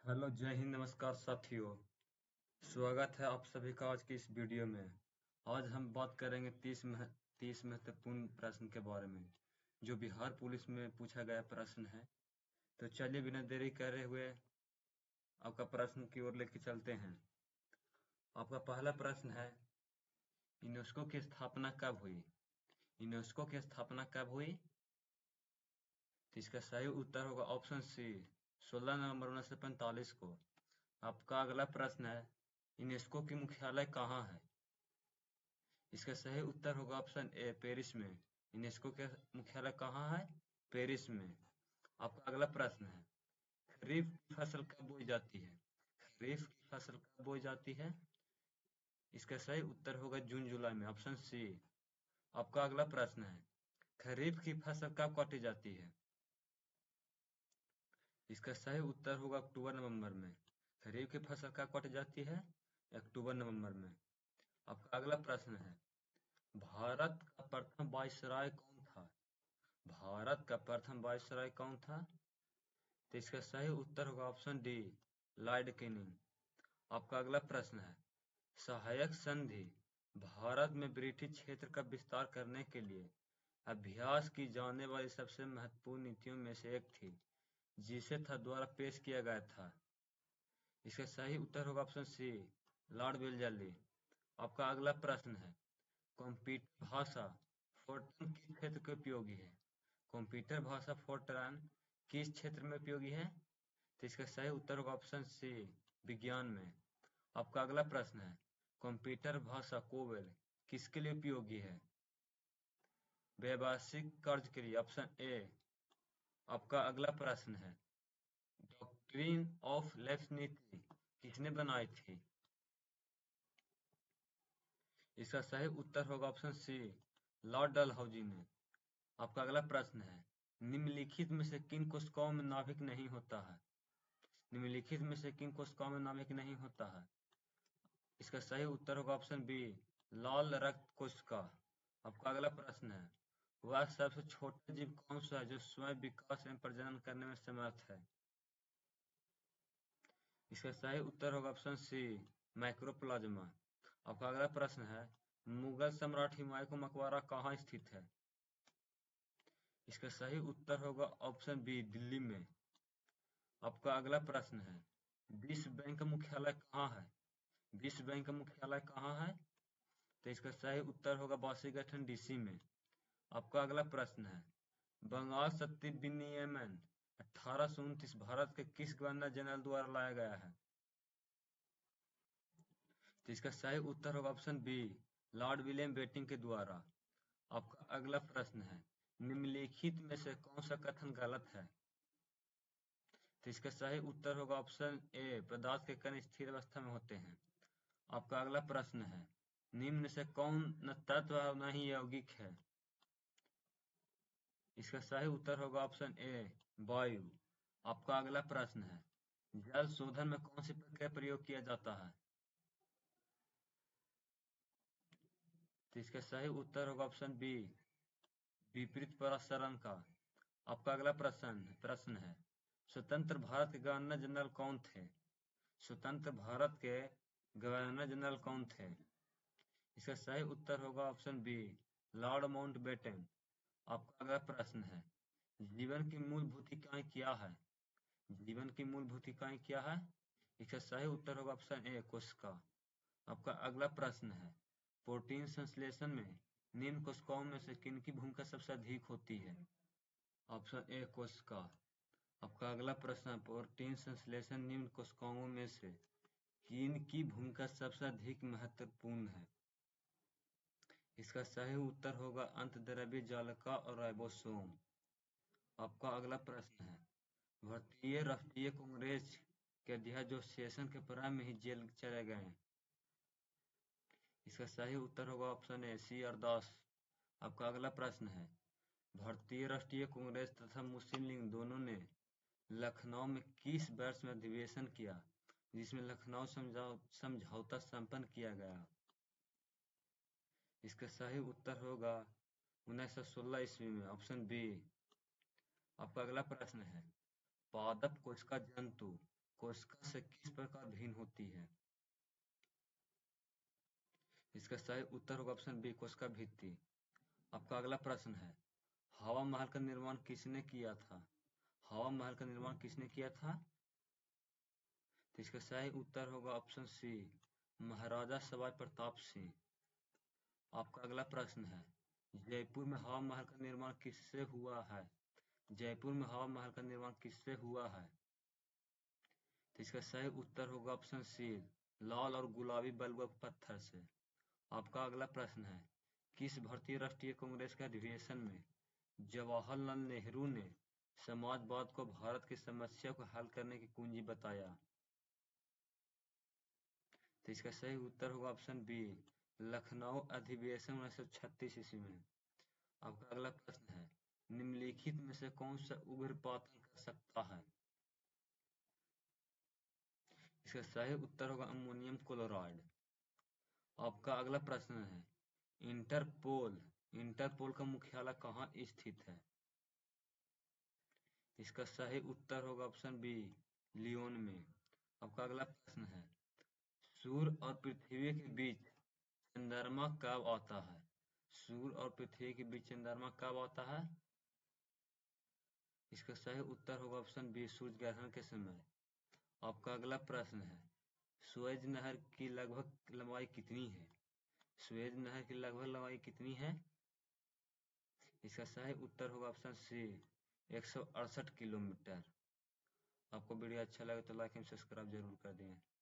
Hello, जय हिंद, नमस्कार साथियों। स्वागत है आप सभी का आज की इस वीडियो में। आज हम बात करेंगे 30 महत्वपूर्ण प्रश्न के बारे में, जो बिहार पुलिस में पूछा गया प्रश्न है। तो चलिए बिना देरी करे हुए आपका प्रश्न की ओर लेके चलते हैं। आपका पहला प्रश्न है, यूनेस्को की स्थापना कब हुई? यूनेस्को की स्थापना कब हुई? तो इसका सही उत्तर होगा ऑप्शन सी, 16 नवंबर 1945 को। आपका अगला प्रश्न है, यूनेस्को की मुख्यालय कहाँ है? इसका सही उत्तर होगा ऑप्शन ए, पेरिस में। यूनेस्को का मुख्यालय कहाँ है? पेरिस में। आपका अगला प्रश्न है, खरीफ की फसल कब बोई जाती है? खरीफ की फसल कब बोई जाती है? इसका सही उत्तर होगा जून जुलाई में, ऑप्शन सी। आपका अगला प्रश्न है, खरीफ की फसल कब काटी जाती है? इसका सही उत्तर होगा अक्टूबर नवंबर में। खरीफ की फसल कब काटी जाती है? अक्टूबर नवंबर में। आपका अगला प्रश्न है, भारत का प्रथम वायसराय कौन था? भारत का प्रथम वायसराय कौन था? तो इसका सही उत्तर होगा ऑप्शन डी, लॉर्ड कैनिंग। आपका अगला प्रश्न है, सहायक संधि भारत में ब्रिटिश क्षेत्र का विस्तार करने के लिए अभ्यास की जाने वाली सबसे महत्वपूर्ण नीतियों में से एक थी, जिसे था द्वारा पेश किया गया था। इसका सही उत्तर होगा ऑप्शन सी, लॉर्ड वेलजली। आपका अगला प्रश्न है, कंप्यूटर भाषा फोर्ट्रान किस क्षेत्र के उपयोगी है? कंप्यूटर भाषा फोर्ट्रान किस क्षेत्र में उपयोगी है? तो इसका सही उत्तर होगा ऑप्शन सी, विज्ञान में। आपका अगला प्रश्न है, कंप्यूटर भाषा कोवेल किसके लिए उपयोगी है? व्यवसायिक कार्य के लिए, ऑप्शन ए। आपका अगला प्रश्न है, डॉक्ट्रिन ऑफ लेफ्ट किसने बनाई थी? इसका सही उत्तर होगा ऑप्शन सी, लॉर्ड डलहौजी ने। आपका अगला प्रश्न है, निम्नलिखित में से किन कोशिकाओं में नाभिक नहीं होता है? निम्नलिखित में से किन कोशिकाओं में नाभिक नहीं होता है? इसका सही उत्तर होगा ऑप्शन बी, लाल रक्त कोशिका। आपका अगला प्रश्न है, वह सबसे छोटा जीव कौन सा है जो स्वयं विकास एवं प्रजनन करने में समर्थ है? इसका सही उत्तर होगा ऑप्शन सी, माइक्रोप्लाज्मा। आपका अगला प्रश्न है, मुगल सम्राट हुमायूं का मकबरा कहाँ स्थित है? इसका सही उत्तर होगा ऑप्शन बी, दिल्ली में। आपका अगला प्रश्न है, विश्व बैंक का मुख्यालय कहाँ है? विश्व बैंक का मुख्यालय कहाँ है? तो इसका सही उत्तर होगा वाशिंगटन डीसी में। आपका अगला प्रश्न है, बंगाल सत्ती विनियमन 1829 भारत के किस गवर्नर जनरल द्वारा लाया गया है? तो इसका सही उत्तर होगा option B, Lord William Bentinck के द्वारा। आपका अगला प्रश्न है, निम्नलिखित में से कौन सा कथन गलत है? तो इसका सही उत्तर होगा ऑप्शन ए, पदार्थ के कण स्थिर अवस्था में होते हैं। आपका अगला प्रश्न है, निम्न से कौन न तत्व नहीं यौगिक है? इसका सही उत्तर होगा ऑप्शन ए, वायु। आपका अगला प्रश्न है, जल शोधन में कौन सी प्रक्रिया प्रयोग किया जाता है? तो इसका सही उत्तर होगा ऑप्शन बी, विपरीत प्रसारण का। आपका अगला प्रश्न है, स्वतंत्र भारत के गवर्नर जनरल कौन थे? स्वतंत्र भारत के गवर्नर जनरल कौन थे? इसका सही उत्तर होगा ऑप्शन बी, लॉर्ड माउंटबेटन। आपका अगला प्रश्न है, जीवन की मूलभूत इकाई क्या है? जीवन की मूलभूत इकाई क्या है? इसका सही उत्तर होगा ऑप्शन ए, कोशिका। आपका अगला प्रश्न है, प्रोटीन संश्लेषण में निम्न कोशिकाओं में से किनकी भूमिका सबसे अधिक होती है? ऑप्शन ए, कोशिका। आपका अगला प्रश्न है, प्रोटीन संश्लेषण निम्न कोशिकाओं में से किनकी भूमिका सबसे अधिक महत्वपूर्ण है? इसका सही उत्तर होगा अंतर्द्रव्य जालिका और राइबोसोम। आपका अगला प्रश्न है, भारतीय राष्ट्रीय कांग्रेस के अध्यक्ष जो सेशन के प्रारंभ में ही जेल चले गए, इसका सही उत्तर होगा ऑप्शन ए, सी आर दास। आपका अगला प्रश्न है, भारतीय राष्ट्रीय कांग्रेस तथा मुस्लिम लीग दोनों ने लखनऊ में किस वर्ष में अधिवेशन किया, जिसमें लखनऊ समझौता संपन्न किया गया? इसका सही उत्तर होगा 1916 ईस्वी में, ऑप्शन बी। आपका अगला प्रश्न है, पादप कोशिका जंतु कोशिका से किस प्रकार भिन्न होती है? इसका सही उत्तर होगा ऑप्शन बी, कोशिका भित्ति। आपका अगला प्रश्न है, हवा महल का निर्माण किसने किया था? हवा महल का निर्माण किसने किया था? तो इसका सही उत्तर होगा ऑप्शन सी, महाराजा सवाई प्रताप सिंह। आपका अगला प्रश्न है, जयपुर में हवा महल का निर्माण किससे हुआ है? जयपुर में हवा महल का निर्माण किससे हुआ है? तो इसका सही उत्तर होगा ऑप्शन सी, लाल और गुलाबी बलुआ पत्थर से। आपका अगला प्रश्न है, किस भारतीय राष्ट्रीय कांग्रेस के अधिवेशन में जवाहरलाल नेहरू ने समाजवाद को भारत की समस्या को हल करने की कुंजी बताया? तो इसका सही उत्तर होगा ऑप्शन बी, लखनऊ अधिवेशन 1936 ईस्वी में। आपका अगला प्रश्न है, निम्नलिखित में से कौन सा उग्रपातन कर सकता है? इसका सही उत्तर होगा अमोनियम क्लोराइड। आपका अगला प्रश्न है, इंटरपोल इंटरपोल का मुख्यालय कहाँ स्थित है? इसका सही उत्तर होगा ऑप्शन बी, लियोन में। आपका अगला प्रश्न है, सूर्य और पृथ्वी के बीच चंद्रमा कब आता है? सूर्य और पृथ्वी के बीच चंद्रमा कब आता है? इसका सही उत्तर होगा ऑप्शन बी, सूर्य ग्रहण के समय। आपका अगला प्रश्न है, सुएज नहर की लगभग लंबाई कितनी है? सुएज नहर की लगभग लंबाई कितनी है? इसका सही उत्तर होगा ऑप्शन सी, 168 किलोमीटर। आपको वीडियो अच्छा लगे तो लाइक एंड सब्सक्राइब जरूर कर दें।